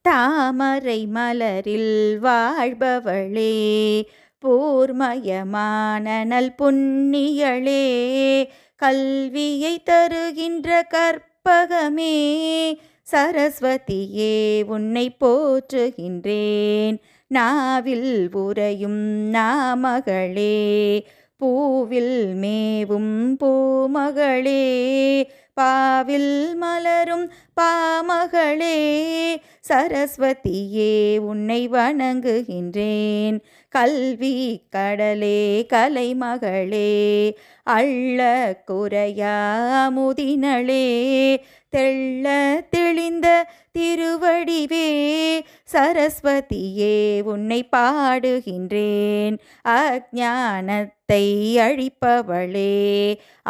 தாமரை மலரில் வாழ்பவளே, பூர்மயமான நல் புண்ணியளே, கல்வியை தருகின்ற கற்பகமே, சரஸ்வதியே உன்னை போற்றுகின்றேன். நாவில் உறையும் நாமகளே, பூவில் மேவும் பூமகளே, பாவில் மலரும் பாமகளே, சரஸ்வதியே உன்னை வணங்குகின்றேன். கல்வி கடலே கலைமகளே, அள்ள குறையா முதினளே, தெள்ள தெளிந்த திருவடிவே, சரஸ்வதியே உன்னை பாடுகின்றேன். அஞ்ஞானத்தை அழிப்பவளே,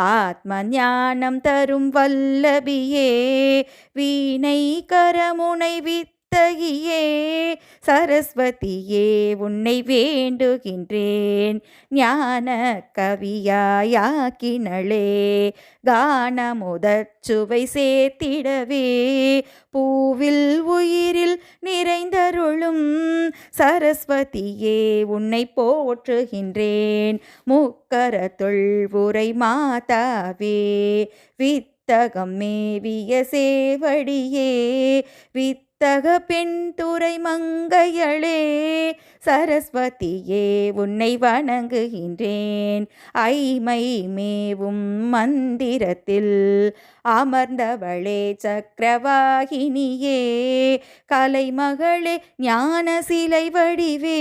ஆத்ம ஞானம் தரும் வல்லபியே, வீணை கரமுனை வித்தகியே, சரஸ்வதியே உன்னை வேண்டுகின்றேன். ஞான கவியாயாக்கினளே, கானமுதச்சுவை சேர்த்திடவே, பூவில் உயிரில் நிறைந்தருளும் சரஸ்வதியே உன்னை போற்றுகின்றேன். முக்கரத்துள் உரை மாதாவே, வித்தகம் மேவிய சேவடியே, வித்தக பெண் துறை மங்கையளே, சரஸ்வதியே உன்னை வணங்குகின்றேன். ஐமை மேவும் மந்திரத்தில் அமர்ந்தவளே, சக்கரவாகினியே, கலைமகளே, ஞான சிலை வடிவே,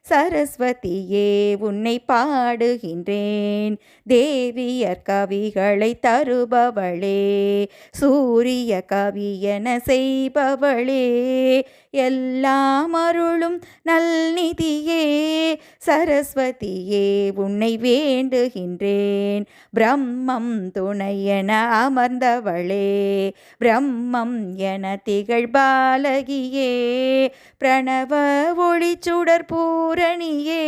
சரஸ்வதியே உன்னை பாடுகின்றேன். தேவியர் கவிகளை தருபவளே, சூரிய கவியென செய்பவளே, எல்லாம் அருளும் நல்நிதியே, சரஸ்வதியே உன்னை வேண்டுகின்றேன். பிரம்மம் துணையென அமர்ந்தவளே, பிரம்மம் என திகழ் பாலகியே, பிரணவ ஒளிச்சுடர் பூரணியே,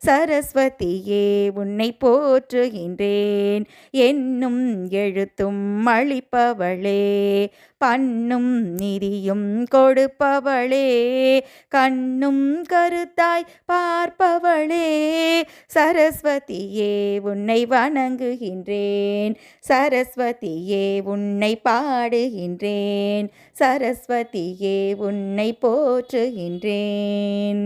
சரஸ்வதியே உன்னை போற்றுகின்றேன். என்னும் எழுத்தும் அளிப்பவளே, பண்ணும் நிதியும் கொடுப்பவளே, கண்ணும் கருத்தாய் பார்ப்பவளே, சரஸ்வதியே உன்னை வணங்குகின்றேன். சரஸ்வதியே உன்னை பாடுகின்றேன். சரஸ்வதியே உன்னை போற்றுகின்றேன்.